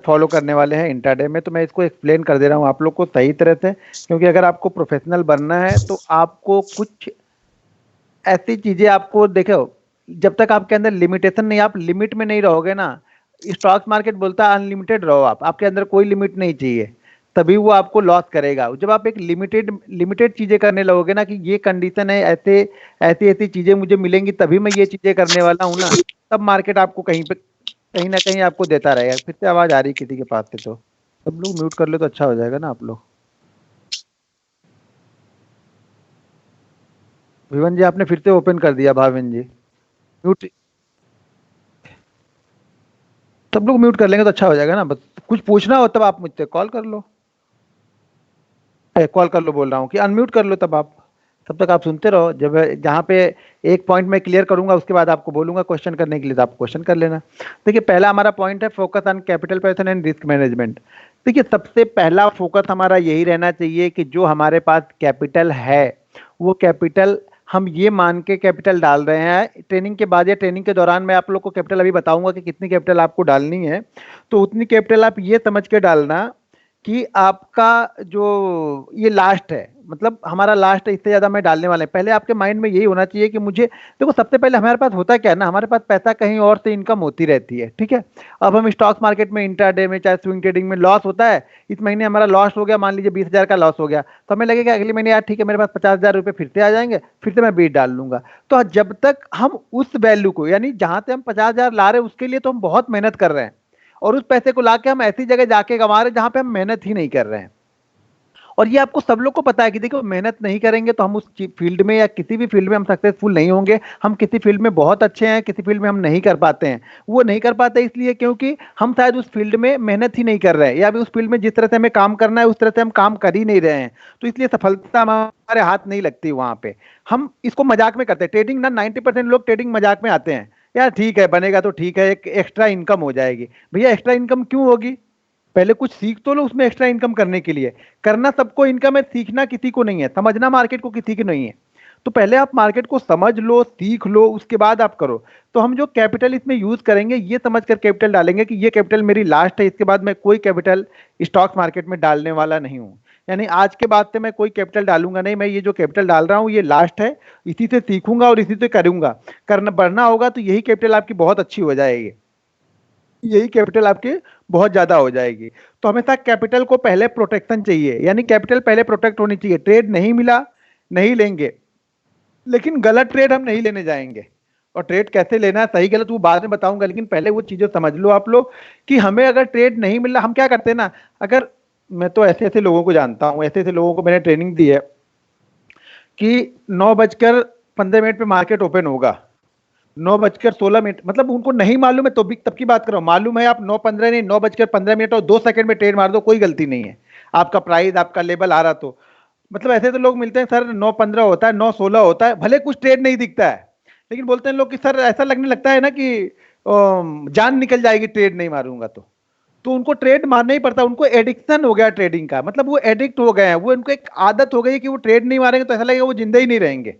Follow करने वाले हैं इंट्राडे में, तो मैं इसको एक्सप्लेन कर दे रहा हूँ आप लोग को सही तरह से, क्योंकि अगर आपको प्रोफेशनल बनना है तो आपको कुछ ऐसी चीजें आपको देखो, जब तक आपके अंदर लिमिटेशन नहीं, आप लिमिट में नहीं रहोगे ना, स्टॉक मार्केट बोलता है अनलिमिटेड रहो, आप आपके अंदर कोई लिमिट नहीं चाहिए, तभी वो आपको लॉस करेगा। जब आप एक लिमिटेड लिमिटेड चीजें करने लगोगे ना, कि ये कंडीशन है, ऐसे ऐसी ऐसी चीजें मुझे मिलेंगी तभी मैं ये चीजें करने वाला हूँ ना, तब मार्केट आपको कहीं पे कहीं ना कहीं आपको देता रहेगा। फिर से आवाज आ रही किसी के पास से, तो सब लोग म्यूट कर ले तो अच्छा हो जाएगा ना आप लोग। विवन जी आपने फिर से ओपन कर दिया, भाविन जी म्यूट, सब लोग म्यूट कर लेंगे तो अच्छा हो जाएगा ना। बस कुछ पूछना हो तब आप मुझसे कॉल कर लो, कॉल कर लो बोल रहा हूँ, कि अनम्यूट कर लो, तब आप तब तक आप सुनते रहो, जब जहाँ पे एक पॉइंट मैं क्लियर करूंगा उसके बाद आपको बोलूंगा क्वेश्चन करने के लिए, तो आप क्वेश्चन कर लेना। देखिए पहला हमारा पॉइंट है focus on capital person and risk management. देखिए सबसे पहला फोकस हमारा यही रहना चाहिए कि जो हमारे पास कैपिटल है, वो कैपिटल हम ये मान के कैपिटल डाल रहे हैं, ट्रेनिंग के बाद या ट्रेनिंग के दौरान मैं आप लोग को कैपिटल अभी बताऊंगा कि कितनी कैपिटल आपको डालनी है, तो उतनी कैपिटल आप ये समझ के डालना कि आपका जो ये लास्ट है, मतलब हमारा लास्ट है, इससे ज्यादा मैं डालने वाला है। पहले आपके माइंड में यही होना चाहिए कि मुझे देखो, सबसे पहले हमारे पास होता क्या है ना, हमारे पास पैसा कहीं और से इनकम होती रहती है, ठीक है। अब हम स्टॉक मार्केट में इंट्राडे में चाहे स्विंग ट्रेडिंग में लॉस होता है, इस महीने हमारा लॉस हो गया, मान लीजिए 20,000 का लॉस हो गया, तो हमें लगेगा अगले महीने यार ठीक है मेरे पास 50,000 रुपये फिर से आ जाएंगे, फिर से मैं बीट डाल लूंगा। तो जब तक हम उस वैल्यू को, यानी जहां से हम 50,000 ला रहे हैं उसके लिए तो हम बहुत मेहनत कर रहे हैं, और उस पैसे को लाके हम ऐसी जगह जाके कमा रहे हैं जहां पे हम मेहनत ही नहीं कर रहे हैं। और ये आपको सब लोग को पता है कि देखो, मेहनत नहीं करेंगे तो हम उस फील्ड में या किसी भी फील्ड में हम सक्सेसफुल नहीं होंगे। हम किसी फील्ड में बहुत अच्छे हैं, किसी फील्ड में हम नहीं कर पाते हैं, वो नहीं कर पाते इसलिए क्योंकि हम शायद उस फील्ड में मेहनत ही नहीं कर रहे हैं, या अभी उस फील्ड में जिस तरह से हमें काम करना है उस तरह से हम काम कर ही नहीं रहे हैं, तो इसलिए सफलता हमारे हाथ नहीं लगती वहां पे। हम इसको मजाक में करते हैं ट्रेडिंग ना, 90% लोग ट्रेडिंग मजाक में आते हैं, यार ठीक है बनेगा तो ठीक है, एक एक्स्ट्रा इनकम हो जाएगी। भैया एक्स्ट्रा इनकम क्यों होगी, पहले कुछ सीख तो लो उसमें एक्स्ट्रा इनकम करने के लिए। करना सबको इनकम है, सीखना किसी को नहीं है, समझना मार्केट को किसी की नहीं है। तो पहले आप मार्केट को समझ लो, सीख लो, उसके बाद आप करो। तो हम जो कैपिटल इसमें यूज करेंगे, ये समझ कर कैपिटल डालेंगे कि ये कैपिटल मेरी लास्ट है, इसके बाद मैं कोई कैपिटल स्टॉक मार्केट में डालने वाला नहीं हूँ। यानी आज के बाद से मैं कोई कैपिटल डालूंगा नहीं, मैं ये जो कैपिटल डाल रहा हूँ ये लास्ट है, इसी से सीखूंगा और इसी से करूंगा। करना बढ़ना होगा तो यही कैपिटल आपकी बहुत अच्छी हो जाएगी, यही कैपिटल आपकी बहुत ज्यादा हो जाएगी। तो हमेशा कैपिटल को पहले प्रोटेक्शन चाहिए, यानी कैपिटल पहले प्रोटेक्ट होनी चाहिए। ट्रेड नहीं मिला नहीं लेंगे, लेकिन गलत ट्रेड हम नहीं लेने जाएंगे। और ट्रेड कैसे लेना है सही गलत वो बाद में बताऊंगा, लेकिन पहले वो चीजें समझ लो आप लोग कि हमें अगर ट्रेड नहीं मिल रहा हम क्या करते हैं ना। अगर मैं तो ऐसे ऐसे लोगों को जानता हूं, ऐसे ऐसे लोगों को मैंने ट्रेनिंग दी है कि 9:15 पे मार्केट ओपन होगा, 9:16, मतलब उनको नहीं मालूम है तो भी तब की बात कर रहा हूं, मालूम है आप 9:15 नहीं 9:15 और 2 सेकंड में ट्रेड मार दो, कोई गलती नहीं है, आपका प्राइस आपका लेवल आ रहा तो। मतलब ऐसे तो लोग मिलते हैं सर 9:15 होता है 9:16 होता है, भले कुछ ट्रेड नहीं दिखता है, लेकिन बोलते हैं लोग कि सर ऐसा लगने लगता है ना कि जान निकल जाएगी ट्रेड नहीं मारूंगा तो उनको ट्रेड मारना ही पड़ता है। उनको एडिक्शन हो गया ट्रेडिंग का, मतलब वो एडिक्ट हो गए हैं, वो उनको एक आदत हो गई है कि वो ट्रेड नहीं मारेंगे तो ऐसा लगेगा वो जिंदा ही नहीं रहेंगे।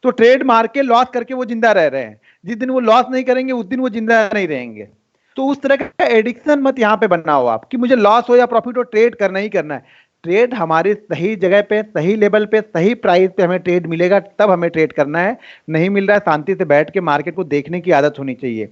तो ट्रेड मार के लॉस करके वो जिंदा रह रहे हैं, जिस दिन वो लॉस नहीं करेंगे उस दिन वो जिंदा नहीं रहेंगे। तो उस तरह का एडिक्शन मत यहाँ पे बनना हो आप कि मुझे लॉस हो या प्रॉफिट हो ट्रेड करना ही करना है। ट्रेड हमारी सही जगह पे सही लेवल पे सही प्राइस पे हमें ट्रेड मिलेगा तब हमें ट्रेड करना है। नहीं मिल रहा है शांति से बैठ के मार्केट को देखने की आदत होनी चाहिए।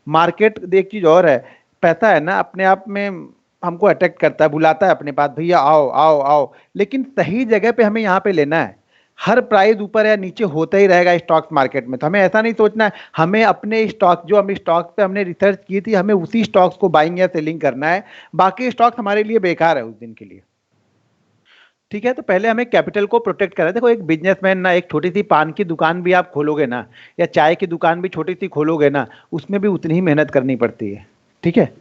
मार्केट एक चीज और है, पैसा है ना अपने आप में हमको अट्रैक्ट करता है, बुलाता है अपने पास, भैया आओ आओ आओ, लेकिन सही जगह पे हमें यहाँ पे लेना है। हर प्राइस ऊपर या नीचे होता ही रहेगा स्टॉक मार्केट में, तो हमें ऐसा नहीं सोचना है हमें अपने स्टॉक जो हम स्टॉक पे हमने रिसर्च की थी हमें उसी स्टॉक्स को बाइंग या सेलिंग करना है, बाकी स्टॉक्स हमारे लिए बेकार है उस दिन के लिए। ठीक है, तो पहले हमें कैपिटल को प्रोटेक्ट करना है। देखो एक बिजनेसमैन ना, एक छोटी सी पान की दुकान भी आप खोलोगे ना, या चाय की दुकान भी छोटी सी खोलोगे ना, उसमें भी उतनी ही मेहनत करनी पड़ती है। ठीक है,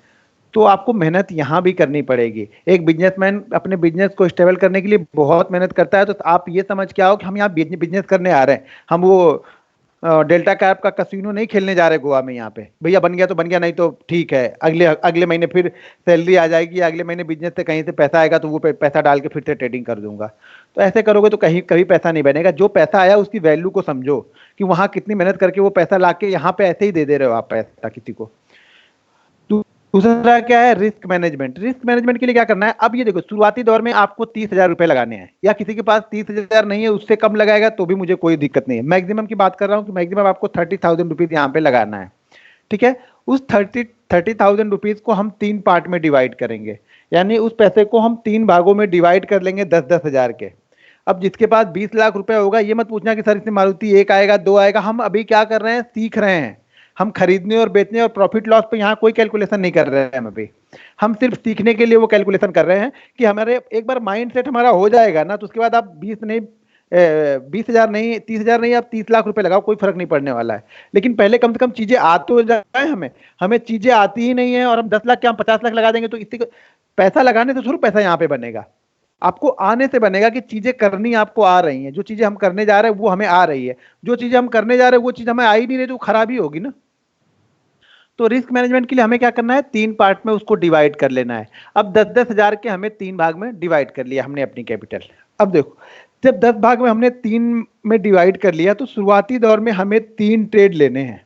तो आपको मेहनत यहाँ भी करनी पड़ेगी। एक बिजनेसमैन अपने बिजनेस को स्टेबल करने के लिए बहुत मेहनत करता है, तो आप ये समझ के आओ कि हम यहाँ बिजनेस करने आ रहे हैं, हम वो डेल्टा कैप का कसिनो नहीं खेलने जा रहे गोवा में। यहाँ पे भैया बन गया तो बन गया, नहीं तो ठीक है अगले अगले महीने फिर सैलरी आ जाएगी, अगले महीने बिजनेस से कहीं से पैसा आएगा तो वो पैसा डाल के फिर से ट्रेडिंग कर दूंगा। तो ऐसे करोगे तो कहीं कभी पैसा नहीं बनेगा। जो पैसा आया उसकी वैल्यू को समझो कि वहां कितनी मेहनत करके वो पैसा ला के यहाँ पे ऐसे ही दे रहे हो आप पैसा किसी को। दूसरा क्या है, रिस्क मैनेजमेंट। रिस्क मैनेजमेंट के लिए क्या करना है, अब ये देखो शुरुआती दौर में आपको 30,000 रुपए लगाने हैं, या किसी के पास 30,000 नहीं है उससे कम लगाएगा तो भी मुझे कोई दिक्कत नहीं है। मैक्सिमम की बात कर रहा हूँ कि मैक्सिमम आपको 30,000 रुपीज यहाँ पे लगाना है, ठीक है। उस 30,000 रुपीज को हम 3 पार्ट में डिवाइड करेंगे, यानी उस पैसे को हम 3 भागों में डिवाइड कर लेंगे 10-10 हजार के। अब जिसके पास 20 लाख रुपए होगा, ये मत पूछना कि सर इसमें मारुति 1 आएगा 2 आएगा। हम अभी क्या कर रहे हैं, सीख रहे हैं। हम खरीदने और बेचने और प्रॉफिट लॉस पे यहाँ कोई कैलकुलेशन नहीं कर रहे हैं हम अभी। हम सिर्फ सीखने के लिए वो कैलकुलेशन कर रहे हैं कि हमारे एक बार माइंड सेट हमारा हो जाएगा ना, तो उसके बाद आप 20,000 नहीं, 30,000 नहीं, आप 30 लाख रुपए लगाओ, कोई फर्क नहीं पड़ने वाला है। लेकिन पहले कम से कम चीजें आ तो जाए हमें। हमें चीजें आती ही नहीं है और हम 10 लाख क्या हम 50 लाख लगा देंगे, तो इससे पैसा लगाने से शुरू पैसा यहाँ पे बनेगा, आपको आने से बनेगा कि चीजें करनी आपको आ रही हैं। जो चीजें हम करने जा रहे हैं वो हमें आ रही है, जो चीजें हम करने जा रहे हैं वो चीज हमें आ ही नहीं रही तो खराबी होगी ना। तो रिस्क मैनेजमेंट के लिए हमें क्या करना है, 3 पार्ट में उसको डिवाइड कर लेना है। अब 10-10 हजार के हमें 3 भाग में डिवाइड कर लिया हमने अपनी कैपिटल। अब देखो, जब 10 भाग में हमने 3 में डिवाइड कर लिया, तो शुरुआती दौर में हमें 3 ट्रेड लेने हैं।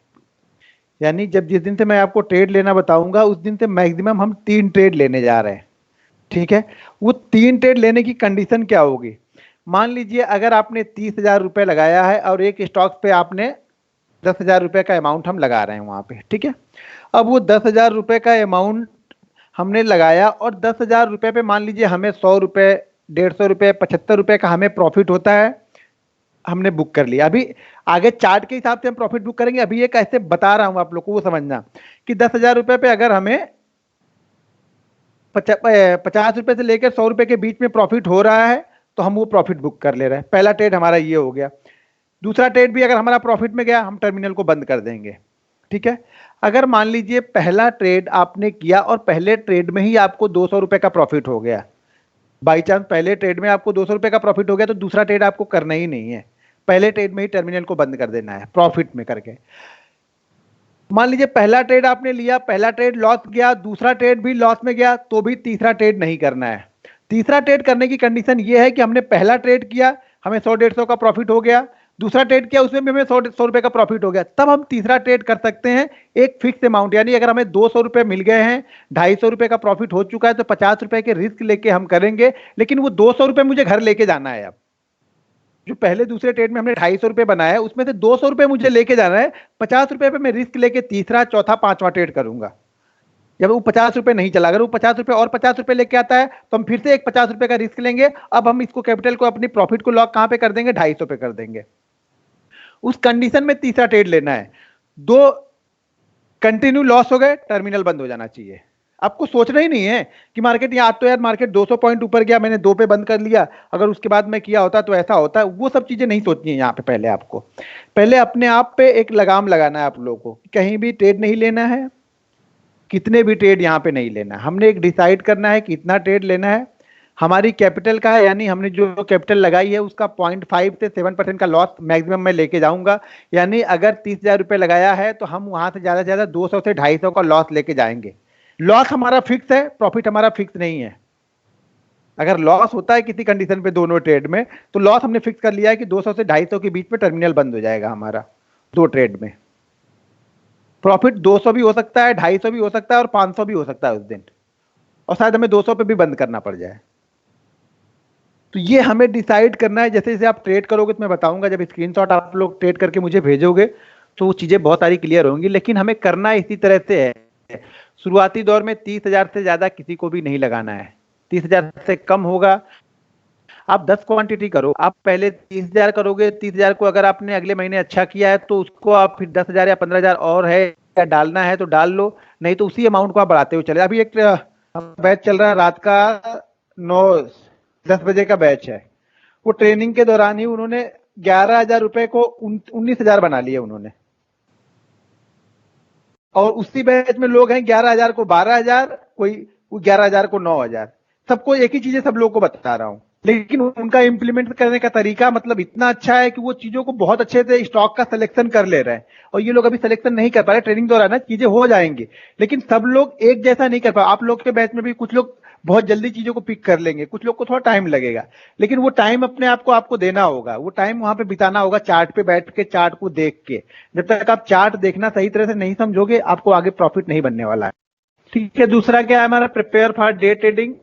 यानी जब जिस दिन से मैं आपको ट्रेड लेना बताऊंगा उस दिन से मैक्सिमम हम 3 ट्रेड लेने जा रहे हैं, ठीक है। वो 3 ट्रेड लेने की कंडीशन क्या होगी, मान लीजिए अगर आपने 30,000 रुपए लगाया है और एक स्टॉक पे आपने 10,000 रुपए का अमाउंट हम लगा रहे हैं वहां पे, ठीक है। अब वो 10,000 रुपए का अमाउंट हमने लगाया और 10,000 रुपए पे मान लीजिए हमें 100 रुपए, 150 रुपए, 75 रुपए का हमें प्रॉफिट होता है, हमने बुक कर लिया। अभी आगे चार्ट के हिसाब से हम प्रॉफिट बुक करेंगे, अभी ये कैसे बता रहा हूं आप लोग को वो समझना कि 10,000 रुपए पे अगर हमें 50 रुपए से लेकर 100 रुपए के बीच में प्रॉफिट हो रहा है तो हम वो प्रॉफिट बुक कर ले रहे हैं। पहला ट्रेड हमारा ये हो गया। दूसरा ट्रेड भी अगर हमारा प्रॉफिट में गया, हम टर्मिनल को बंद कर देंगे, ठीक है। अगर मान लीजिए पहला ट्रेड आपने किया और पहले ट्रेड में ही आपको 200 रुपए का प्रॉफिट हो गया, बाई चांस पहले ट्रेड में आपको 200 रुपए का प्रॉफिट हो गया, तो दूसरा ट्रेड आपको करना ही नहीं है, पहले ट्रेड में ही टर्मिनल को बंद कर देना है प्रॉफिट में करके। मान लीजिए पहला ट्रेड आपने लिया, पहला ट्रेड लॉस गया, दूसरा ट्रेड भी लॉस में गया, तो भी तीसरा ट्रेड नहीं करना है। तीसरा ट्रेड करने की कंडीशन ये है कि हमने पहला ट्रेड किया, हमें 100-150 का प्रॉफिट हो गया, दूसरा ट्रेड किया उसमें भी हमें 100 रुपए का प्रॉफिट हो गया, तब हम तीसरा ट्रेड कर सकते हैं एक फिक्स अमाउंट। यानी अगर हमें 200 रुपए मिल गए हैं, 250 रुपए का प्रॉफिट हो चुका है, तो 50 रुपए के रिस्क लेके हम करेंगे, लेकिन वो 200 रुपए मुझे घर लेके जाना है। अब जो पहले दूसरे ट्रेड में हमने 250 रुपए बनाया है उसमें से 200 रुपए मुझे लेके जाना है, 50 रुपए पे मैं रिस्क लेके तीसरा, चौथा, पांचवा ट्रेड करूंगा। जब वो 50 रुपए नहीं चला, अगर वो 50 रुपए और 50 रुपए लेके आता है तो हम फिर से एक 50 रुपए का रिस्क लेंगे। अब हम इसको कैपिटल को, अपनी प्रॉफिट को लॉक कहां पे कर देंगे, 250 पे कर देंगे। उस कंडीशन में तीसरा ट्रेड लेना है। 2 कंटिन्यू लॉस हो गए, टर्मिनल बंद हो जाना चाहिए। आपको सोचना ही नहीं है कि मार्केट, या तो यार मार्केट 200 पॉइंट ऊपर गया, मैंने 2 पे बंद कर लिया, अगर उसके बाद मैं किया होता तो ऐसा होता। वो सब चीजें नहीं सोचनी है यहाँ पे। पहले आपको, पहले अपने आप पे एक लगाम लगाना है आप लोगों को, कहीं भी ट्रेड नहीं लेना है, कितने भी ट्रेड यहाँ पे नहीं लेना। हमने एक डिसाइड करना है कि इतना ट्रेड लेना है, हमारी कैपिटल का है, यानी हमने जो कैपिटल लगाई है उसका 0.5 से 7% का लॉस मैक्सिमम मैं लेके जाऊंगा। यानी अगर 30,000 रुपए लगाया है तो हम वहां से ज्यादा 200 से 250 का लॉस लेके जाएंगे। लॉस हमारा फिक्स है, प्रॉफिट हमारा फिक्स नहीं है। अगर लॉस होता है किसी कंडीशन पे दोनों ट्रेड में, तो लॉस हमने फिक्स कर लिया है कि 200 से 250 के बीच में टर्मिनल बंद हो जाएगा हमारा 2 ट्रेड में। प्रॉफिट 200 भी हो सकता है, 250 भी हो सकता है और 500 भी हो सकता है उस दिन, और शायद हमें 200 पे भी बंद करना पड़ जाए। तो ये हमें डिसाइड करना है। जैसे जैसे आप ट्रेड करोगे तो मैं बताऊंगा, जब स्क्रीनशॉट आप लोग ट्रेड करके मुझे भेजोगे तो वो चीजें बहुत सारी क्लियर होंगी। लेकिन हमें करना इसी तरह से है। शुरुआती दौर में 30,000 से ज्यादा किसी को भी नहीं लगाना है। 30,000 से कम होगा, आप 10 क्वांटिटी करो। आप पहले 30,000 करोगे, 30,000 को अगर आपने अगले महीने अच्छा किया है तो उसको आप फिर 10,000 या 15,000 और है या डालना है तो डाल लो, नहीं तो उसी अमाउंट को आप बढ़ाते हुए चले। अभी एक बैच चल रहा है रात का 9-10 बजे का बैच है। वो ट्रेनिंग के दौरान ही उन्होंने 11,000 रुपए को 19,000 बना लिए उन्होंने, और उसी बैच में लोग हैं 11,000 को 12,000, कोई 11,000 को 9,000। सबको एक ही चीजें सब लोगों को बता रहा हूं, लेकिन उनका इंप्लीमेंट करने का तरीका मतलब इतना अच्छा है कि वो चीजों को बहुत अच्छे से स्टॉक का सिलेक्शन कर ले रहे हैं। और ये लोग अभी सिलेक्शन नहीं कर पा रहे, ट्रेनिंग दौरान ना चीजें हो जाएंगी, लेकिन सब लोग एक जैसा नहीं कर पा। आप लोग के बैच में भी कुछ लोग बहुत जल्दी चीजों को पिक कर लेंगे, कुछ लोग को थोड़ा टाइम लगेगा, लेकिन वो टाइम अपने आप को आपको देना होगा। वो टाइम वहां पे बिताना होगा चार्ट पे बैठ के, चार्ट को देख के। जब तक आप चार्ट देखना सही तरह से नहीं समझोगे, आपको आगे प्रॉफिट नहीं बनने वाला है। ठीक है, दूसरा क्या है हमारा, प्रिपेयर फॉर डे ट्रेडिंग।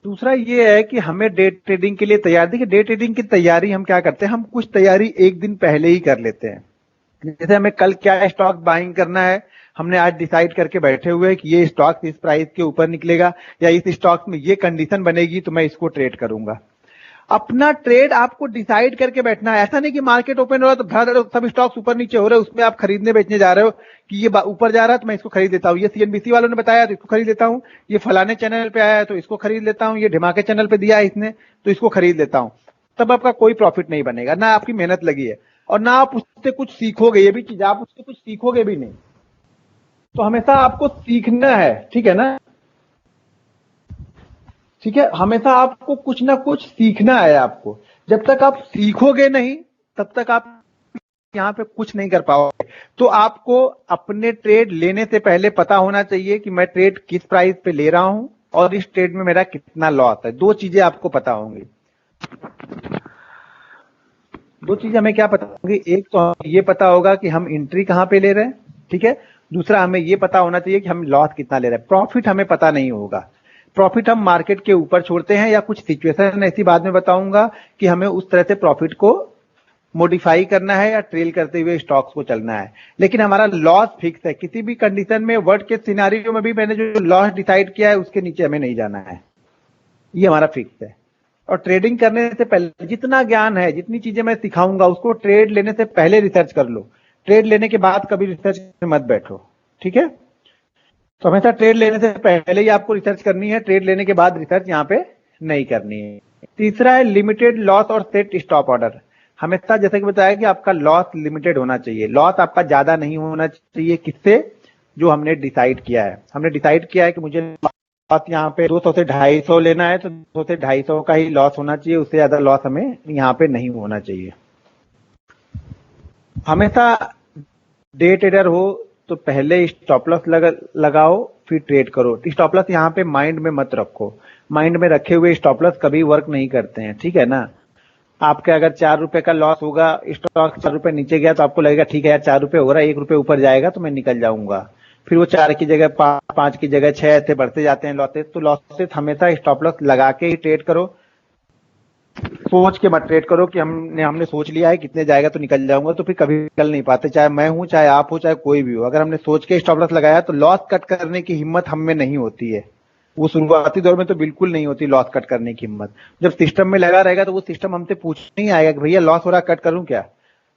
दूसरा ये है कि हमें डे ट्रेडिंग के लिए तैयार, देखिए डे ट्रेडिंग की तैयारी हम क्या करते हैं, हम कुछ तैयारी एक दिन पहले ही कर लेते हैं। जैसे हमें कल क्या स्टॉक बाइंग करना है, हमने आज डिसाइड करके बैठे हुए हैं कि ये स्टॉक इस प्राइस के ऊपर निकलेगा या इस स्टॉक में ये कंडीशन बनेगी तो मैं इसको ट्रेड करूंगा। अपना ट्रेड आपको डिसाइड करके बैठना है। ऐसा नहीं कि मार्केट ओपन हो रहा है तो भर सब स्टॉक्स ऊपर नीचे हो रहे हैं, उसमें आप खरीदने बेचने जा रहे हो कि ये ऊपर जा रहा है तो मैं इसको खरीद लेता हूँ, ये सीएनबीसी वालों ने बताया तो इसको खरीद लेता हूँ, ये फलाने चैनल पे आया है तो इसको खरीद लेता हूँ, ये ढिमाके चैनल पे दिया है इसने तो इसको खरीद लेता हूँ। तब आपका कोई प्रॉफिट नहीं बनेगा, ना आपकी मेहनत लगी है और ना आप उससे कुछ सीखोगे। ये भी चीज, आप उससे कुछ सीखोगे भी नहीं। तो हमेशा आपको सीखना है, ठीक है ना, ठीक है, हमेशा आपको कुछ ना कुछ सीखना है। आपको जब तक आप सीखोगे नहीं तब तक आप यहां पे कुछ नहीं कर पाओगे। तो आपको अपने ट्रेड लेने से पहले पता होना चाहिए कि मैं ट्रेड किस प्राइस पे ले रहा हूं और इस ट्रेड में मेरा कितना लॉस है। दो चीजें आपको पता होंगी। दो चीजें हमें क्या पता होंगी, एक तो ये पता होगा कि हम एंट्री कहां पे ले रहे हैं, ठीक है। दूसरा हमें ये पता होना चाहिए कि हम लॉस कितना ले रहे हैं। प्रॉफिट हमें पता नहीं होगा, प्रॉफिट हम मार्केट के ऊपर छोड़ते हैं या कुछ सिचुएशन ऐसी बाद में बताऊंगा कि हमें उस तरह से प्रॉफिट को मॉडिफाई करना है या ट्रेल करते हुए स्टॉक्स को चलना है। लेकिन हमारा लॉस फिक्स है, किसी भी कंडीशन में, वर्ड के सिनेरियो में भी मैंने जो लॉस डिसाइड किया है उसके नीचे हमें नहीं जाना है, ये हमारा फिक्स है। और ट्रेडिंग करने से पहले जितना ज्ञान है, जितनी चीजें मैं सिखाऊंगा उसको ट्रेड लेने से पहले रिसर्च कर लो। ट्रेड लेने के बाद कभी रिसर्च में मत बैठो, ठीक है। तो हमेशा ट्रेड लेने से पहले ही आपको रिसर्च करनी है, ट्रेड लेने के बाद रिसर्च यहाँ पे नहीं करनी है। तीसरा है लिमिटेड लॉस और सेट स्टॉप ऑर्डर। हमेशा जैसे कि बताया कि आपका लॉस लिमिटेड होना चाहिए, लॉस आपका ज्यादा नहीं होना चाहिए। किससे, जो हमने डिसाइड किया है। हमने डिसाइड किया है कि मुझे लॉस यहाँ पे 200 से 250 लेना है तो 200 से 250 का ही लॉस होना चाहिए, उससे ज्यादा लॉस हमें यहाँ पे नहीं होना चाहिए। हमेशा डे ट्रेडर हो तो पहले स्टॉप लॉस लगाओ फिर ट्रेड करो। स्टॉप लॉस यहाँ पे माइंड में मत रखो, माइंड में रखे हुए स्टॉप लॉस कभी वर्क नहीं करते हैं, ठीक है ना। आपके अगर 4 रुपए का लॉस होगा, स्टॉक 4 रुपए नीचे गया तो आपको लगेगा ठीक है यार 4 रुपए हो रहा है, 1 रुपए ऊपर जाएगा तो मैं निकल जाऊंगा। फिर वो 4 की जगह 5 की जगह 6 ऐसे बढ़ते जाते हैं लॉसेस। तो लॉसेस हमेशा स्टॉप लॉस लगा के ही ट्रेड करो, सोच के मत ट्रेड करो कि हमने सोच लिया है कितने जाएगा तो निकल जाऊंगा, तो फिर कभी निकल नहीं पाते, चाहे मैं हूं, चाहे आप हो, चाहे कोई भी हो। अगर हमने सोच के स्टॉप लॉस लगाया तो लॉस कट करने की हिम्मत हम में नहीं होती है। वो शुरुआती दौर में तो बिल्कुल नहीं होती लॉस कट करने की हिम्मत। जब सिस्टम में लगा रहेगा तो वो सिस्टम हमसे पूछ नहीं आएगा कि भैया लॉस हो रहा, कट करूं क्या।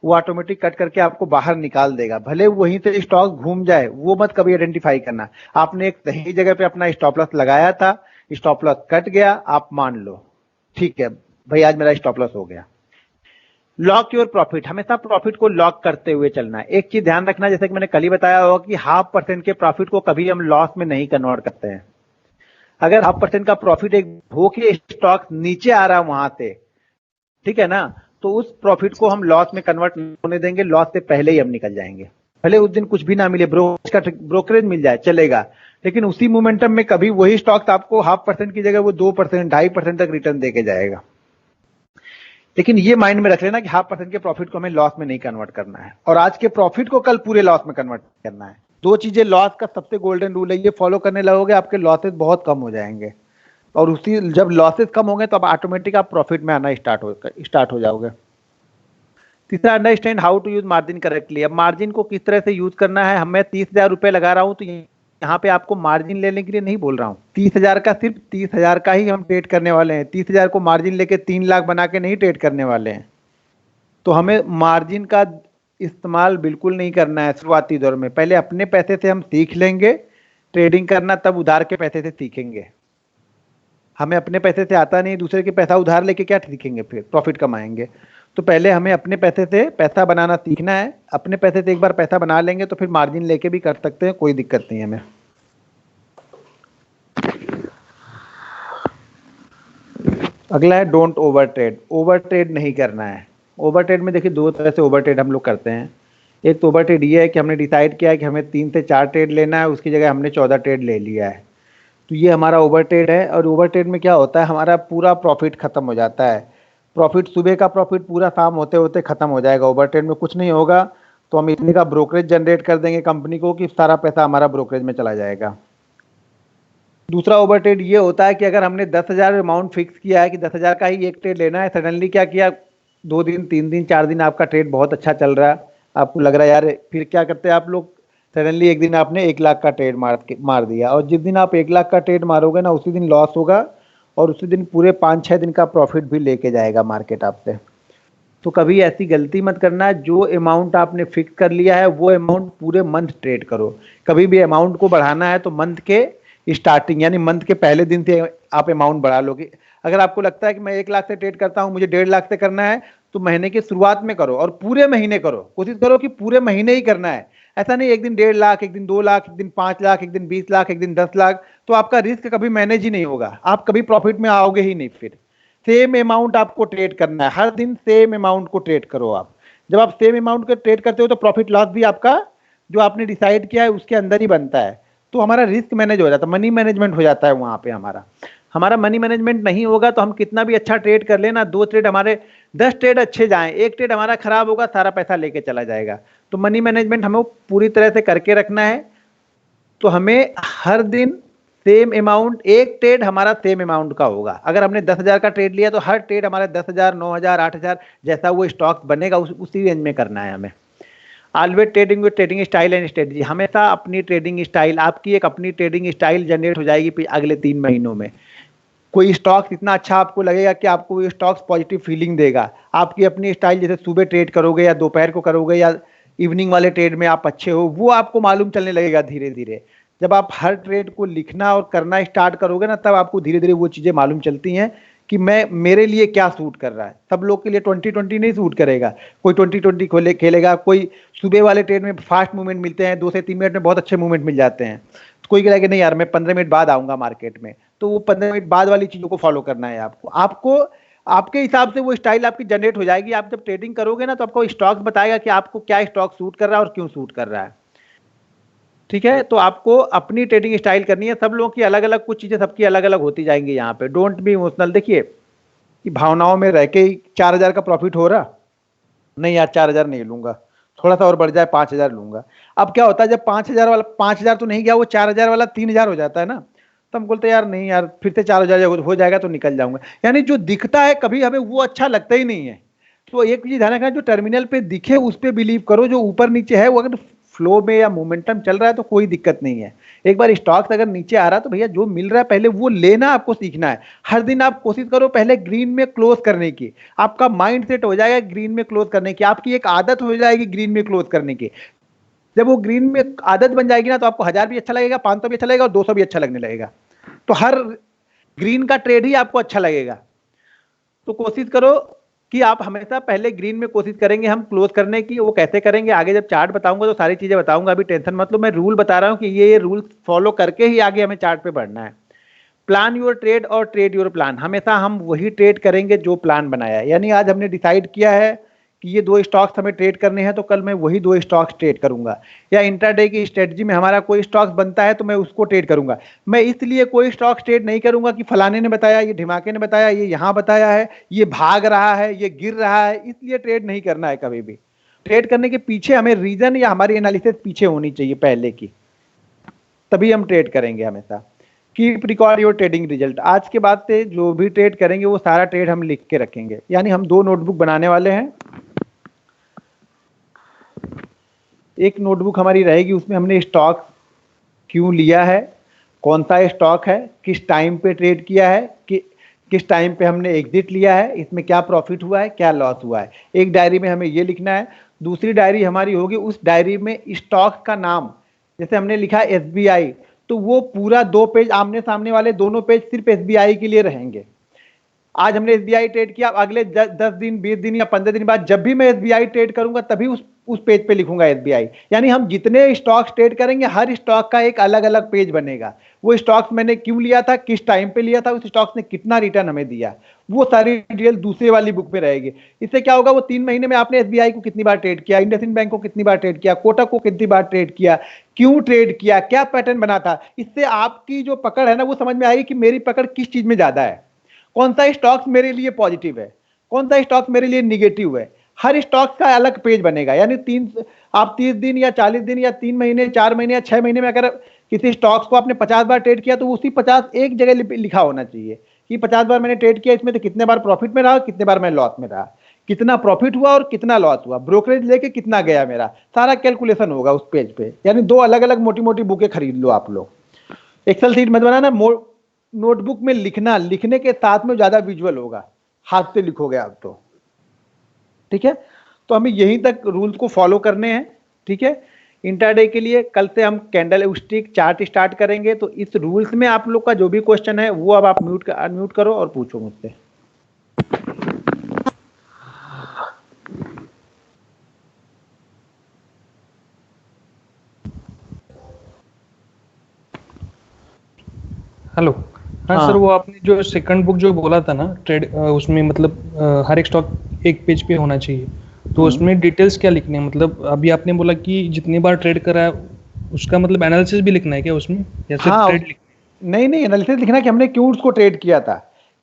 वो ऑटोमेटिक कट करके आपको बाहर निकाल देगा, भले वहीं से स्टॉक घूम जाए, वो मत कभी आइडेंटिफाई करना। आपने एक सही जगह पे अपना स्टॉप लॉस लगाया था, स्टॉप लॉस कट गया, आप मान लो ठीक है भाई आज मेरा स्टॉप लॉस हो गया। लॉक योर प्रॉफिट, हमेशा प्रॉफिट को लॉक करते हुए चलना है। एक चीज ध्यान रखना, जैसे कि मैंने कल ही बताया होगा कि 0.5% के प्रॉफिट को कभी हम लॉस में नहीं कन्वर्ट करते हैं। अगर 0.5% का प्रॉफिट एक होके स्टॉक नीचे आ रहा है वहां से, ठीक है ना, तो उस प्रॉफिट को हम लॉस में कन्वर्ट नहीं होने देंगे, लॉस से पहले ही हम निकल जाएंगे। भले उस दिन कुछ भी ना मिले, ब्रोकरेज मिल जाए चलेगा, लेकिन उसी मोमेंटम में कभी वही स्टॉक आपको 0.5% की जगह वो 2%, 2.5% तक रिटर्न देके जाएगा। लेकिन ये माइंड में रख लेना कि 0.5% के प्रॉफिट को हमें लॉस में नहीं कन्वर्ट करना है, और आज के प्रॉफिट को कल पूरे लॉस में कन्वर्ट करना है। दो चीजें लॉस का सबसे गोल्डन रूल है, ये फॉलो करने लगोगे आपके लॉसेस बहुत कम हो जाएंगे, और उसी जब लॉसेस कम होंगे तो अब ऑटोमेटिक आप प्रॉफिट में आना स्टार्ट हो जाओगे। तीसरा, understand how to use margin correctly. अब मार्जिन को किस तरह से यूज करना है। मैं 30,000 रुपए लगा रहा हूं तो यहाँ पे आपको मार्जिन लेने के लिए नहीं बोल रहा हूँ। 30,000 का सिर्फ 30,000 का ही हम ट्रेड करने वाले हैं, 30,000 को मार्जिन लेके 3 लाख बना के नहीं ट्रेड करने वाले हैं। तो हमें मार्जिन का इस्तेमाल बिल्कुल नहीं करना है शुरुआती दौर में। पहले अपने पैसे से हम सीख लेंगे ट्रेडिंग करना, तब उधार के पैसे से सीखेंगे। हमें अपने पैसे से आता नहीं, दूसरे के पैसा उधार लेके क्या सीखेंगे, फिर प्रॉफिट कमाएंगे। तो पहले हमें अपने पैसे से पैसा बनाना सीखना है। अपने पैसे से एक बार पैसा बना लेंगे तो फिर मार्जिन लेके भी कर सकते हैं, कोई दिक्कत नहीं है हमें। अगला है don't over trade. Over trade नहीं करना है। ओवर ट्रेड में देखिए दो तरह से ओवर ट्रेड हम लोग करते हैं। एक तो ओवर ट्रेड ये है कि हमने डिसाइड किया है कि हमें 3 से 4 ट्रेड लेना है, उसकी जगह हमने 14 ट्रेड ले लिया है, तो ये हमारा ओवर ट्रेड है। और ओवर ट्रेड में क्या होता है, हमारा पूरा प्रॉफिट खत्म हो जाता है। प्रॉफिट सुबह का प्रॉफिट पूरा शाम होते होते खत्म हो जाएगा। ओवर ट्रेड में कुछ नहीं होगा, तो हम इतने का ब्रोकरेज जनरेट कर देंगे कंपनी को कि सारा पैसा हमारा ब्रोकरेज में चला जाएगा। दूसरा ओवर ट्रेड ये होता है कि अगर हमने 10,000 अमाउंट फिक्स किया है कि 10,000 का ही एक ट्रेड लेना है, सडनली क्या किया, 2 दिन 3 दिन 4 दिन आपका ट्रेड बहुत अच्छा चल रहा है, आपको लग रहा है यार, फिर क्या करते हैं आप लोग, सडनली एक दिन आपने 1 लाख का ट्रेड मार दिया, और जिस दिन आप 1 लाख का ट्रेड मारोगे ना, उसी दिन लॉस होगा, और उसी दिन पूरे 5-6 दिन का प्रॉफिट भी लेके जाएगा मार्केट आपसे। तो कभी ऐसी गलती मत करना, जो अमाउंट आपने फिक्स कर लिया है वो अमाउंट पूरे मंथ ट्रेड करो। कभी भी अमाउंट को बढ़ाना है तो मंथ के स्टार्टिंग यानी मंथ के पहले दिन से आप अमाउंट बढ़ा लोगे। अगर आपको लगता है कि मैं 1 लाख से ट्रेड करता हूं, मुझे 1.5 लाख से करना है, तो महीने की शुरुआत में करो और पूरे महीने करो, कोशिश करो कि पूरे महीने ही करना है। ऐसा नहीं एक दिन 1.5 लाख, एक दिन 2 लाख, एक दिन 5 लाख, एक दिन 20 लाख, एक दिन 10 लाख, तो आपका रिस्क कभी मैनेज ही नहीं होगा, आप कभी प्रॉफिट में आओगे ही नहीं। फिर सेम अमाउंट आपको ट्रेड करना है, हर दिन सेम अमाउंट को ट्रेड करो आप। जब आप सेम अमाउंट को ट्रेड करते हो तो प्रॉफिट लॉस भी आपका जो आपने डिसाइड किया है उसके अंदर ही बनता है, तो हमारा रिस्क मैनेज हो जाता है, मनी मैनेजमेंट हो जाता है वहां पे। हमारा मनी मैनेजमेंट नहीं होगा तो हम कितना भी अच्छा ट्रेड कर लेना, 2 ट्रेड हमारे 10 ट्रेड अच्छे जाएं, एक ट्रेड हमारा खराब होगा, सारा पैसा लेके चला जाएगा। तो मनी मैनेजमेंट हमें पूरी तरह से करके रखना है। तो हमें हर दिन सेम अमाउंट, एक ट्रेड हमारा सेम अमाउंट का होगा। अगर हमने 10,000 का ट्रेड लिया तो हर ट्रेड हमारा 10,000, 9,000, 8,000 जैसा वो स्टॉक बनेगा उसी रेंज में करना है हमें। Always trading with trading style and strategy, हमेशा अपनी ट्रेडिंग स्टाइल, आपकी एक अपनी ट्रेडिंग स्टाइल जनरेट हो जाएगी अगले 3 महीनों में। कोई स्टॉक्स इतना अच्छा आपको लगेगा कि आपको ये स्टॉक्स पॉजिटिव फीलिंग देगा, आपकी अपनी स्टाइल, जैसे सुबह ट्रेड करोगे या दोपहर को करोगे या इवनिंग वाले ट्रेड में आप अच्छे हो, वो आपको मालूम चलने लगेगा धीरे धीरे। जब आप हर ट्रेड को लिखना और करना स्टार्ट करोगे ना, तब आपको धीरे धीरे वो चीज़ें मालूम चलती हैं कि मेरे लिए क्या सूट कर रहा है। सब लोग के लिए 20-20 नहीं सूट करेगा, कोई 20-20 खेलेगा, कोई सुबह वाले ट्रेड में फास्ट मूवमेंट मिलते हैं, 2 से 3 मिनट में बहुत अच्छे मूवमेंट मिल जाते हैं, तो कोई कहेगा कि नहीं यार मैं 15 मिनट बाद आऊंगा मार्केट में, तो वो 15 मिनट बाद वाली चीज़ों को फॉलो करना है आपको। आपके हिसाब से वो स्टाइल आपकी जनरेट हो जाएगी। आप जब ट्रेडिंग करोगे ना तो आपको स्टॉक्स बताएगा कि आपको क्या स्टॉक सूट कर रहा है और क्यों सूट कर रहा है। ठीक है, तो आपको अपनी ट्रेडिंग स्टाइल करनी है। सब लोगों की अलग अलग, कुछ चीजें सबकी अलग अलग होती जाएंगी यहाँ पे। Don't be emotional. देखिए कि भावनाओं में रह के ही 4,000 का प्रॉफिट हो रहा, नहीं यार 4,000 नहीं लूंगा, थोड़ा सा और बढ़ जाए 5,000 लूंगा। अब क्या होता है जब 5,000 वाला 5,000 तो नहीं गया, वो 4,000 वाला 3,000 हो जाता है ना, तो हम बोलते हैं यार नहीं यार फिर से 4,000 हो जाएगा तो निकल जाऊंगा। यानी जो दिखता है कभी हमें वो अच्छा लगता ही नहीं है। तो एक चीज ध्यान रखना, जो टर्मिनल पे दिखे उस पे बिलीव करो, जो ऊपर नीचे है वो अगर फ्लो में या मोमेंटम चल रहा है तो कोई दिक्कत नहीं है। एक बार स्टॉक्स अगर नीचे आ रहा है तो भैया जो मिल रहा है पहले वो लेना आपको सीखना है। हर दिन आप कोशिश करो पहले ग्रीन में क्लोज करने की, आपका माइंड सेट हो जाएगा ग्रीन में क्लोज करने की, आपकी एक आदत हो जाएगी ग्रीन में क्लोज करने की। जब वो ग्रीन में आदत बन जाएगी ना तो आपको 1,000 भी अच्छा लगेगा, 500 भी अच्छा लगेगा और 200 भी अच्छा लगने लगेगा। तो हर ग्रीन का ट्रेड ही आपको अच्छा लगेगा। तो कोशिश करो कि आप हमेशा पहले ग्रीन में कोशिश करेंगे हम क्लोज करने की। वो कैसे करेंगे आगे जब चार्ट बताऊंगा तो सारी चीजें बताऊंगा, अभी टेंशन मत लो। मैं रूल बता रहा हूं कि ये रूल फॉलो करके ही आगे हमें चार्ट पे बढ़ना है। प्लान योर ट्रेड और ट्रेड योर प्लान, हमेशा हम वही ट्रेड करेंगे जो प्लान बनाया है। यानी आज हमने डिसाइड किया है कि ये 2 स्टॉक्स हमें ट्रेड करने हैं तो कल मैं वही 2 स्टॉक्स ट्रेड करूंगा। या इंट्राडे की स्ट्रेटजी में हमारा कोई स्टॉक्स बनता है तो मैं उसको ट्रेड करूंगा। मैं इसलिए कोई स्टॉक्स ट्रेड नहीं करूंगा कि फलाने ने बताया, ये ढिमाके ने बताया, ये यहां बताया है, ये भाग रहा है, ये गिर रहा है, इसलिए ट्रेड नहीं करना है कभी भी। ट्रेड करने के पीछे हमें रीजन या हमारी एनालिसिस पीछे होनी चाहिए पहले की, तभी हम ट्रेड करेंगे हमेशा। Keep record your trading result, आज के बाद से जो भी ट्रेड करेंगे वो सारा ट्रेड हम लिख के रखेंगे। यानी हम 2 नोटबुक बनाने वाले हैं। एक नोटबुक हमारी रहेगी, उसमें हमने स्टॉक क्यों लिया है, कौन सा स्टॉक है, किस टाइम पे ट्रेड किया है, किस टाइम पे हमने एग्जिट लिया है, इसमें क्या प्रॉफिट हुआ है, क्या लॉस हुआ है। एक डायरी में हमें ये लिखना है। दूसरी डायरी हमारी होगी, उस डायरी में स्टॉक का नाम, जैसे हमने लिखा SBI, तो वो पूरा 2 पेज आमने सामने वाले दोनों पेज सिर्फ SBI के लिए रहेंगे। आज हमने SBI ट्रेड किया, अगले 10 दिन 20 दिन या 15 दिन बाद जब भी मैं SBI ट्रेड करूंगा तभी उस पेज पे लिखूंगा SBI। यानी हम जितने स्टॉक्स ट्रेड करेंगे हर स्टॉक का एक अलग अलग पेज बनेगा। वो स्टॉक्स मैंने क्यों लिया था, किस टाइम पे लिया था, उस स्टॉक्स ने कितना रिटर्न हमें दिया, वो सारी डिटेल दूसरे वाली बुक में रहेगी। इससे क्या होगा, वो 3 महीने में आपने SBI को कितनी बार ट्रेड किया, इंडसइंड बैंक को कितनी बार ट्रेड किया, कोटक को कितनी बार ट्रेड किया, क्यों ट्रेड किया, क्या पैटर्न बना था, इससे आपकी जो पकड़ है ना वो समझ में आएगी कि मेरी पकड़ किस चीज में ज्यादा है, कौन सा स्टॉक्स मेरे लिए पॉजिटिव है, कौन सा स्टॉक मेरे लिए निगेटिव है। हर स्टॉक का अलग पेज बनेगा। यानी आप 30 दिन या 40 दिन या 3 महीने 4 महीने या 6 महीने में अगर किसी स्टॉक्स को आपने 50 बार ट्रेड किया तो उसी 50 एक जगह लिखा होना चाहिए कि 50 बार मैंने ट्रेड किया, इसमें से कितने बार प्रॉफिट में रहा, कितने बार मैं लॉस में रहा, कितना प्रॉफिट हुआ और कितना लॉस हुआ, ब्रोकरेज लेके कितना गया मेरा, सारा कैलकुलेशन होगा उस पेज पे। यानी 2 अलग अलग मोटी मोटी बुकें खरीद लो आप लोग। एक्सेल शीट मत बनाना, नोटबुक में लिखना, लिखने के साथ में ज्यादा विजुअल होगा, हाथ से लिखोगे आप तो। ठीक है, तो हमें यहीं तक रूल्स को फॉलो करने हैं। ठीक है, इंटरडे के लिए कल से हम कैंडल स्टिक चार्ट स्टार्ट करेंगे। तो इस रूल्स में आप लोग का जो भी क्वेश्चन है वो अब आप अनम्यूट करो और पूछो मुझसे। हेलो। हाँ सर, वो आपने जो सेकंड बुक जो बोला था ना ट्रेड, उसमें मतलब हर एक स्टॉक एक पेज पे होना चाहिए, तो उसमें डिटेल्स क्या लिखने हैं? मतलब अभी आपने बोला कि जितनी बार ट्रेड करा है उसका मतलब एनालिसिस भी लिखना है क्या उसमें, या सिर्फ ट्रेड लिखना? नहीं, एनालिसिस लिखना कि हमने क्यों उसको ट्रेड किया था,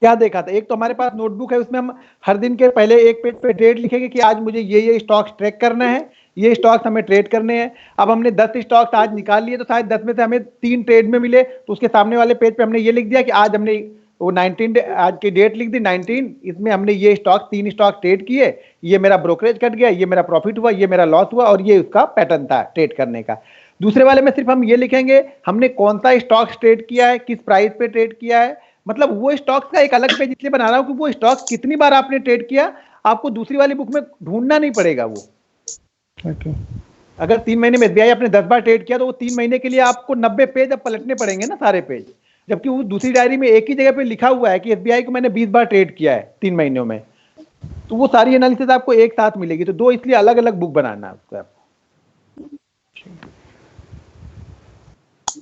क्या देखा था। एक तो हमारे पास नोटबुक है, उसमें हम हर दिन के पहले एक पेज पे ट्रेड लिखेंगे कि आज मुझे ये स्टॉक्स ट्रैक करना है, ये स्टॉक्स हमें ट्रेड करने हैं। अब हमने 10 स्टॉक्स आज निकाल लिए तो शायद 10 में से हमें 3 ट्रेड में मिले, तो उसके सामने वाले पेज पे हमने ये लिख दिया कि आज हमने वो 19 आज की डेट लिख दी 19, इसमें हमने ये स्टॉक 3 स्टॉक ट्रेड किए, ये मेरा ब्रोकरेज कट गया, ये मेरा प्रॉफिट हुआ, ये मेरा लॉस हुआ, और ये उसका पैटर्न था ट्रेड करने का। दूसरे वाले में सिर्फ हम ये लिखेंगे हमने कौन सा स्टॉक ट्रेड किया है, किस प्राइस पे ट्रेड किया है। मतलब वो स्टॉक्स का एक अलग पेज इसलिए बना रहा हूं कि वो स्टॉक कितनी बार आपने ट्रेड किया आपको दूसरी वाली बुक में ढूंढना नहीं पड़ेगा वो। अगर 3 महीने में एसबीआई आपने 10 बार ट्रेड किया तो वो 3 महीने के लिए आपको 90 पेज अब पलटने पड़ेंगे ना, सारे पेज। जबकि वो दूसरी डायरी में एक ही जगह पे लिखा हुआ है कि एसबीआई को मैंने 20 बार ट्रेड किया है 3 महीनों में, तो वो सारी एनालिसिस आपको एक साथ मिलेगी। तो 2 इसलिए अलग अलग बुक बनाना है उसको।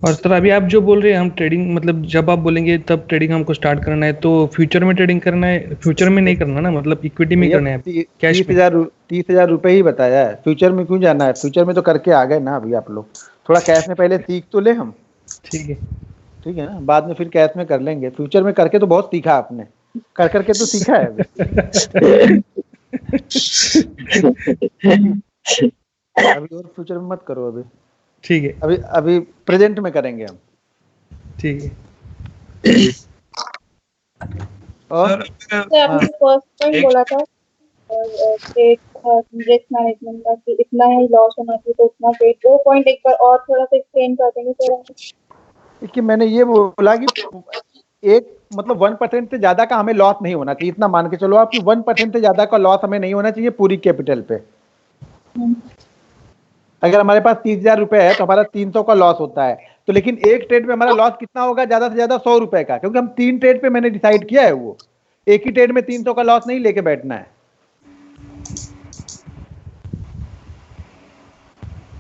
और सर अभी आप जो बोल रहे हैं हम ट्रेडिंग, मतलब जब आप बोलेंगे तब ट्रेडिंग हमको स्टार्ट करना है, तो फ्यूचर में ट्रेडिंग करना है? फ्यूचर में नहीं करना ना, मतलब इक्विटी में करना है, कैश में। 30,000 रुपए ही बताया है, फ्यूचर में क्यों जाना है? फ्यूचर में तो करके आ गए ना अभी आप लोग, थोड़ा कैश में पहले सीख तो ले हम। ठीक है ना, बाद में फिर कैश में कर लेंगे। फ्यूचर में करके तो बहुत सीखा आपने, कर करके तो सीखा है अभी। अभी और फ्यूचर में मत करो अभी। ठीक है, अभी प्रेजेंट में करेंगे हम। ठीक है। और आपने फर्स्ट टाइम बोला था रिस्क मैनेजमेंट का कि इतना ही लॉस होना चाहिए तो उतना पेड, वो पॉइंट एक बार और थोड़ा सा एक्सप्लेन कर देंगे सर? कि मैंने ये बोला कि एक मतलब 1% से ज्यादा का हमें लॉस नहीं होना चाहिए, इतना मान के चलो आप कि 1% से ज्यादा का लॉस हमें नहीं होना चाहिए पूरी कैपिटल पे। अगर हमारे पास 30,000 रुपए है तो हमारा 300 का लॉस होता है, तो लेकिन एक ट्रेड में हमारा लॉस कितना होगा? ज्यादा से ज्यादा 100 रुपए का, क्योंकि हम 3 ट्रेड पे मैंने डिसाइड किया है। वो एक ही ट्रेड में 300 का लॉस नहीं लेके बैठना है।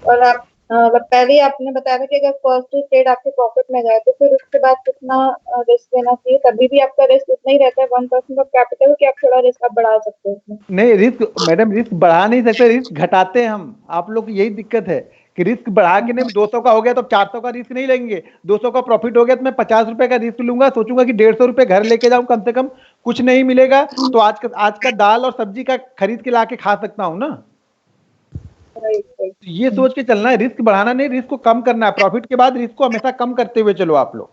और आप पहले आपने बताया था कि अगर फर्स्ट ट्रेड आपके प्रॉफिट में गए तो फिर उसके बाद कितना रिस्क लेना चाहिए? तभी भी आपका रिस्क उतना ही रहता है 1% ऑफ कैपिटल, कि आप थोड़ा रिस्क आप बढ़ा सकते हो उसमें? नहीं, रिस्क मैडम रिस्क बढ़ा नहीं सकते, रिस्क घटाते हैं हम। आप लोग की यही दिक्कत है कि रिस्क बढ़ा के नहीं, 200 का हो गया तो 400 का रिस्क नहीं लेंगे, 200 का प्रॉफिट हो गया तो मैं 50 रुपए का रिस्क लूंगा, सोचूंगा कि 150 रुपए घर लेके जाऊं, कम से कम कुछ नहीं मिलेगा तो आज का दाल और सब्जी का खरीद के लाके खा सकता हूं ना। ये सोच के चलना है, रिस्क बढ़ाना नहीं, रिस्क को कम करना है। प्रॉफिट के बाद रिस्क को हमेशा कम करते हुए चलो आप लोग।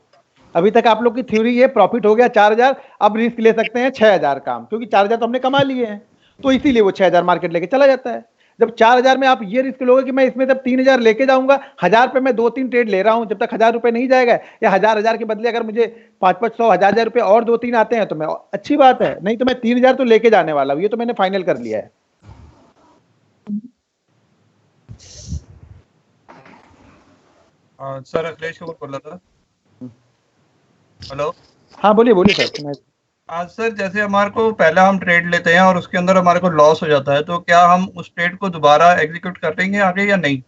अभी तक आप लोग की थ्योरी ये प्रॉफिट हो गया 4,000, अब रिस्क ले सकते हैं 6,000 काम, क्योंकि 4,000 तो हमने कमा लिए हैं, तो इसीलिए वो 6,000 मार्केट लेके चला जाता है। जब 4,000 में आप ये रिस्क लोगे कि मैं इसमें जब 3,000 लेके जाऊंगा, 1,000 पे मैं 2-3 ट्रेड ले रहा हूं, जब तक 1,000 रुपए नहीं जाएगा, या 1,000 के बदले अगर मुझे 500 1,000 रुपए और 2-3 आते हैं तो मैं अच्छी बात है, नहीं तो मैं 3,000 तो लेके जाने वाला हूं, ये तो मैंने फाइनल कर लिया है। सर अखिलेश कपूर बोल रहा था। हेलो। हाँ बोलिए सर। सर जैसे हमारे को पहला हम ट्रेड लेते हैं और उसके अंदर हमारे को लॉस हो जाता है, तो क्या हम उस ट्रेड को दोबारा एग्जीक्यूट करेंगे आगे या नहीं?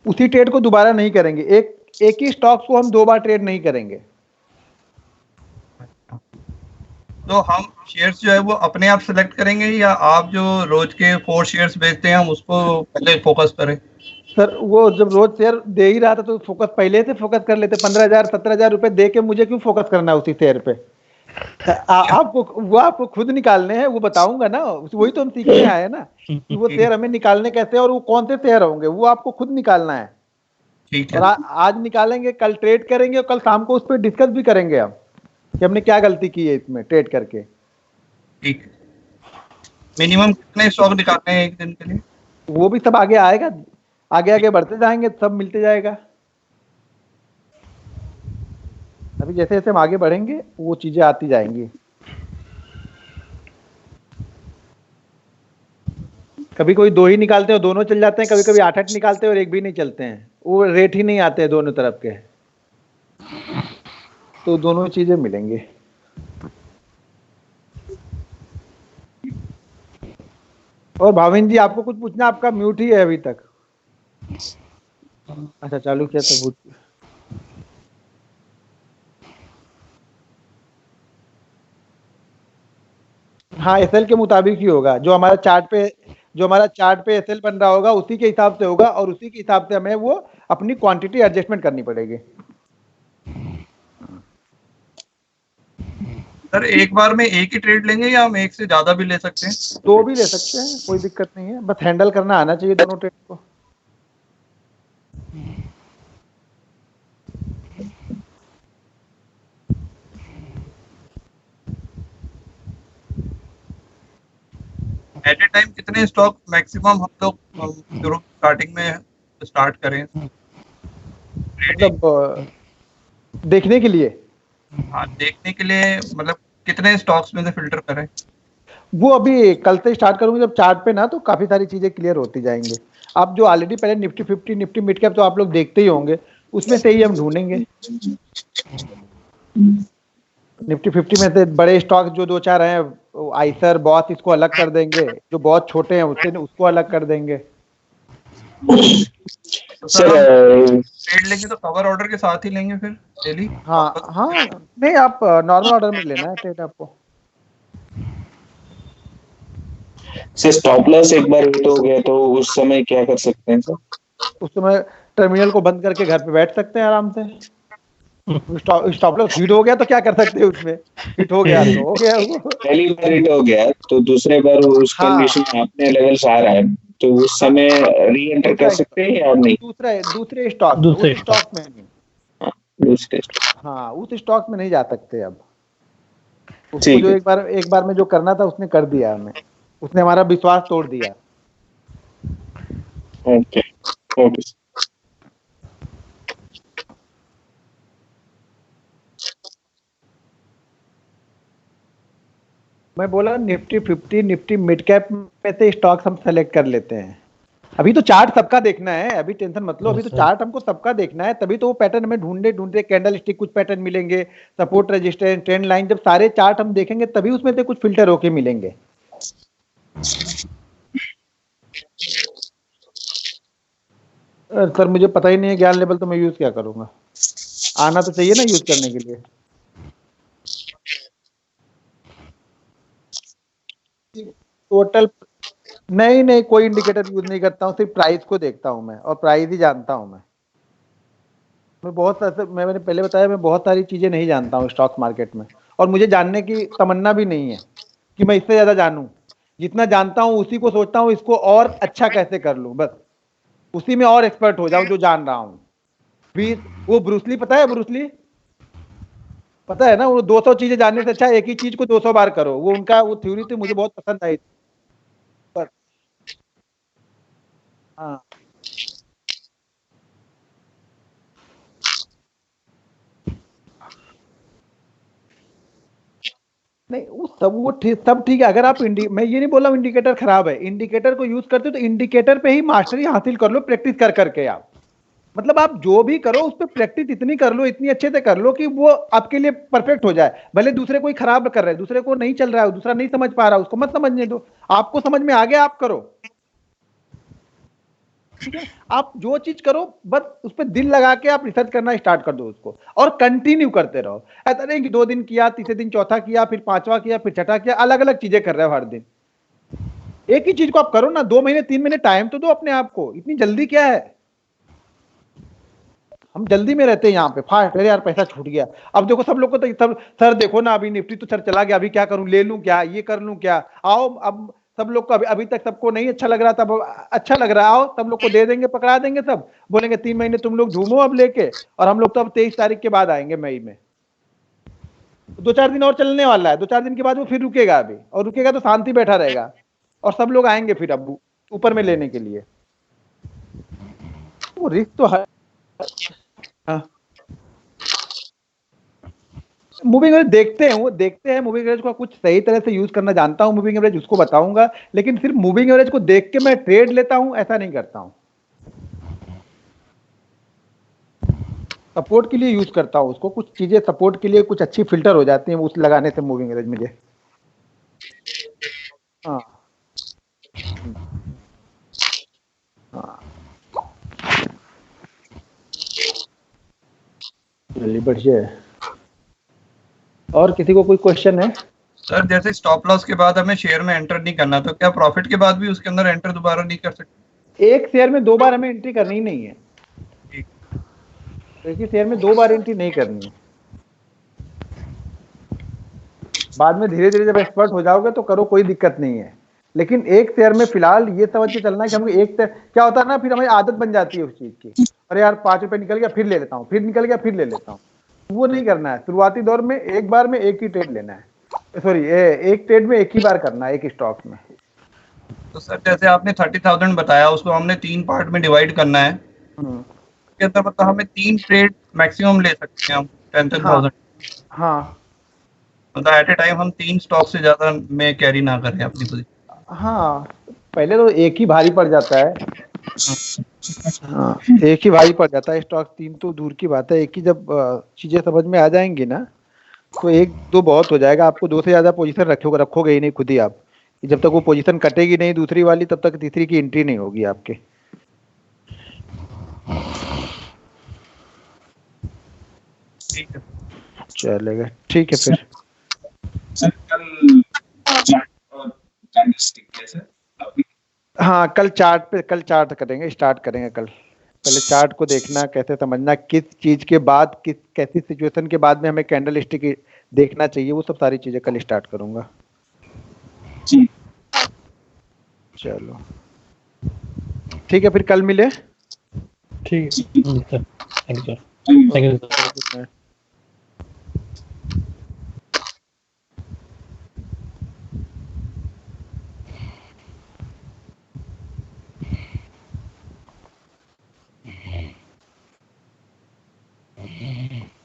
उसी ट्रेड को दोबारा नहीं करेंगे, एक ही स्टॉक को हम 2 बार ट्रेड नहीं करेंगे। तो हम शेयर्स जो है वो अपने आप सिलेक्ट करेंगे, या आप जो रोज के 4 शेयर्स बेचते हैं हम उसको पहले फोकस करें? सर वो जब रोज शेयर दे ही रहा था तो फोकस पहले से फोकस कर लेते। 15,000 17,000 रुपए दे के मुझे क्यों फोकस करना है उसी शेयर पे? आपको खुद निकालने हैं, वो बताऊंगा ना, वही तो हम सीखने आए हैं ना कि वो शेयर हमें निकालने कैसे और वो कौन से शेयर होंगे, वो आपको खुद निकालना है। ठीक और है। आज निकालेंगे, कल ट्रेड करेंगे और कल शाम को उस पर डिस्कस भी करेंगे हम कि हमने क्या गलती की है इसमें ट्रेड करके। ठीक है। मिनिमम कितने स्टॉक निकालने हैं एक दिन के लिए? वो भी सब आगे आएगा, आगे आगे बढ़ते जाएंगे, सब मिलते जाएगा। अभी जैसे जैसे हम आगे बढ़ेंगे वो चीजें आती जाएंगी। कभी कोई 2 ही निकालते हैं, दोनों चल जाते हैं, कभी कभी 8-8 निकालते हैं और एक भी नहीं चलते हैं, वो रेट ही नहीं आते हैं दोनों तरफ के, तो दोनों चीजें मिलेंगी। और भाविन जी आपको कुछ पूछना? आपका म्यूट ही है अभी तक। अच्छा चालू किया तो पूछ। हाँ एसएल के मुताबिक ही होगा, जो हमारा चार्ट पे एसएल बन रहा होगा उसी के हिसाब से होगा, और उसी के हिसाब से हमें वो अपनी क्वांटिटी एडजस्टमेंट करनी पड़ेगी। सर एक बार में एक ही ट्रेड लेंगे या हम एक से ज्यादा भी ले सकते हैं? 2 भी ले सकते हैं, कोई दिक्कत नहीं है, बस हैंडल करना आना चाहिए दोनों ट्रेड को। एट ए टाइम कितने स्टॉक मैक्सिमम हम लोग शुरू स्टार्टिंग में स्टार्ट करें? मतलब देखने के लिए, हाँ देखने के लिए, मतलब कितने स्टॉक्स में से फिल्टर करें? वो अभी कल से स्टार्ट करूंगी जब चार्ट पे ना, तो काफी सारी चीजें क्लियर होती जाएंगे। आप जो ऑलरेडी पहले निफ्टी 50 निफ्टी मिड कैप तो आप लोग देखते ही होंगे, उसमें से ही हम ढूंढेंगे। निफ्टी 50 में से बड़े स्टॉक जो 2-4 हैं, आइसर बॉस, इसको अलग कर देंगे, जो बहुत छोटे हैं उसको अलग कर देंगे। तो सर ट्रेड लेंगे तो कवर ऑर्डर के साथ ही लेंगे फिर डेली? हाँ हाँ, नहीं आप नॉर्मल ऑर्डर में लेना है ट्रेड आपको। से स्टॉप लॉस एक बार हिट हो गया तो उस समय क्या कर सकते हैं सर? उस समय टर्मिनल को बंद करके घर पे बैठ सकते हैं आराम से। स्टॉप लॉस हिट हो गया तो क्या कर सकते हैं उसमें, हिट हो गया तो हो गया वो। पहली बार हिट हो गया तो दूसरे बार उस कंडीशन अपने लेवल से आ रहा है तो उस समय री एंटर कर सकते हैं या नहीं? दूसरे स्टॉक में नहीं। दूसरे हाँ उस स्टॉक में नहीं जा सकते अब। उसको जो एक बार में जो करना था उसने कर दिया, हमें उसने हमारा विश्वास तोड़ दिया। Okay okay. मैं बोला निफ्टी 50 निफ्टी मिड कैप में से स्टॉक्स हम सेलेक्ट कर लेते हैं। अभी तो चार्ट सबका देखना है, अभी टेंशन मत लो, अभी तो चार्ट हमको सबका देखना है, तभी तो वो पैटर्न हमें ढूंढते कैंडल स्टिक कुछ पैटर्न मिलेंगे, सपोर्ट रेजिस्टेंस ट्रेंड लाइन, जब सारे चार्ट हम देखेंगे तभी उसमें से कुछ फिल्टर होके मिलेंगे। सर मुझे पता ही नहीं है ज्ञान लेवल, तो मैं यूज क्या करूंगा, आना तो चाहिए ना यूज करने के लिए। टोटल नहीं कोई इंडिकेटर यूज नहीं करता हूँ, सिर्फ प्राइस को देखता हूँ मैं, और प्राइस ही जानता हूँ मैं बहुत ऐसे, मैंने पहले बताया मैं बहुत सारी चीजें नहीं जानता हूँ स्टॉक मार्केट में, और मुझे जानने की तमन्ना भी नहीं है कि मैं इससे ज्यादा जानूं। जितना जानता हूँ उसी को सोचता हूँ इसको और अच्छा कैसे कर लूं, बस उसी में और एक्सपर्ट हो जाऊं जो जान रहा हूँ। वो ब्रूसली, पता है ब्रूसली, पता है ना, वो 200 चीजें जानने से अच्छा एक ही चीज को 200 बार करो, वो उनका वो थ्योरी थी, मुझे बहुत पसंद आई। हाँ नहीं वो सब ठीक है। अगर आप मैं ये नहीं बोल रहा हूँ इंडिकेटर खराब है, इंडिकेटर को यूज करते हो तो इंडिकेटर पे ही मास्टरी हासिल कर लो, प्रैक्टिस कर करके आप, मतलब आप जो भी करो उस पर प्रैक्टिस इतनी कर लो, इतनी अच्छे से कर लो कि वो आपके लिए परफेक्ट हो जाए। भले दूसरे कोई खराब कर रहे हैं, दूसरे को नहीं चल रहा है, दूसरा नहीं समझ पा रहा है, उसको मत समझने दो, आपको समझ में आ गया आप करो, ठीक है। आप जो चीज करो बस उस पर दिल लगा के आप रिसर्च करना स्टार्ट कर दो उसको, और कंटिन्यू करते रहो। ऐसा नहीं कि 2 दिन किया, तीसरे दिन चौथा किया, फिर 5वां किया, फिर छठा किया, अलग अलग चीजें कर रहे हो हर दिन। एक ही चीज को आप करो ना, 2 महीने 3 महीने टाइम तो दो अपने आप को, इतनी जल्दी क्या है। हम जल्दी में रहते हैं यहाँ पे, फास्ट, अरे यार पैसा छूट गया। अब देखो सब लोग को तो सब, सर देखो ना अभी निफ्टी तो सर चला गया, अभी क्या करूं, ले लूं क्या, ये कर लूं क्या, आओ अब सब लोग को अभी अभी तक सबको नहीं अच्छा लग रहा था, अब अच्छा लग रहा हो, सब लोग को दे देंगे, पकड़ा देंगे, सब बोलेंगे 3 महीने तुम लोग झूमो अब लेके, और हम लोग तो अब 23 तारीख के बाद आएंगे मई में। 2-4 दिन और चलने वाला है, 2-4 दिन के बाद वो फिर रुकेगा अभी, और रुकेगा तो शांति बैठा रहेगा, और सब लोग आएंगे फिर अब ऊपर में लेने के लिए। वो रिस्क तो है। हाँ, मूविंग एवरेज देखते हैं मूविंग एवरेज को कुछ सही तरह से यूज करना जानता हूँ, मूविंग एवरेज उसको बताऊंगा, लेकिन सिर्फ मूविंग एवरेज को देख के मैं ट्रेड लेता हूँ ऐसा नहीं करता हूँ। सपोर्ट के लिए यूज करता हूँ उसको, कुछ चीजें सपोर्ट के लिए कुछ अच्छी फिल्टर हो जाती हैं उस लगाने से मूविंग एवरेज मुझे। हाँ हाँ, चलिए बढ़िया है। और किसी को कोई क्वेश्चन है? सर जैसे स्टॉप लॉस के बाद हमें शेयर में एंटर नहीं करना, तो क्या प्रॉफिट के बाद भी उसके अंदर एंटर दोबारा नहीं कर सकते? एक शेयर में 2 बार हमें एंट्री करनी ही नहीं है, ठीक। एक ही शेयर में 2 बार एंट्री नहीं करनी है। बाद में धीरे धीरे जब एक्सपर्ट हो जाओगे तो करो, कोई दिक्कत नहीं है, लेकिन एक शेयर में फिलहाल ये समझ के चलना है कि हमको एक शेयर, क्या होता है ना, फिर हमें आदत बन जाती है उस चीज की, अरे यार 5 रुपए निकल गया फिर ले लेता हूँ, फिर निकल गया फिर ले लेता हूँ। वो नहीं करना है, शुरुआती दौर में एक बार में एक ही ट्रेड लेना है, सॉरी एक ट्रेड में एक ही बार करना है, एक स्टॉक में। तो सर जैसे आपने 30,000 बताया, उसको हमने 3 पार्ट में डिवाइड करना है, उसके अंदर मतलब हमें 3 ट्रेड मैक्सिमम ले सकते हैं हम 10,000। हाँ मतलब एट ए टाइम हम 3 स्टॉक से ज्यादा में कैरी ना करें अपनी पोजीशन। हाँ, पहले तो एक ही भारी पड़ जाता है। हाँ, एक ही भारी पड़ जाता है स्टॉक, 3 तो दूर की बात है, एक ही जब चीजें समझ में आ जाएंगी ना तो 1-2 बहुत हो जाएगा। आपको 2 से ज्यादा पोजीशन रखोगे ही नहीं खुद ही आप, जब तक वो पोजीशन कटेगी नहीं दूसरी वाली तब तक तीसरी की एंट्री नहीं होगी आपके। ठीक है, चलेगा, ठीक है फिर। सर कल चार्ट और कैंडलस्टिक कैसे अभी? हाँ, कल चार्ट करेंगे, स्टार्ट करेंगे कल। पहले चार्ट को देखना, कैसे समझना, किस चीज के बाद, किस कैसी सिचुएशन के बाद में हमें कैंडल स्टिक देखना चाहिए, वो सब सारी चीजें कल स्टार्ट करूंगा। जी चलो ठीक है, फिर कल मिले। ठीक है sir, thank you sir, thank you sir. Good night.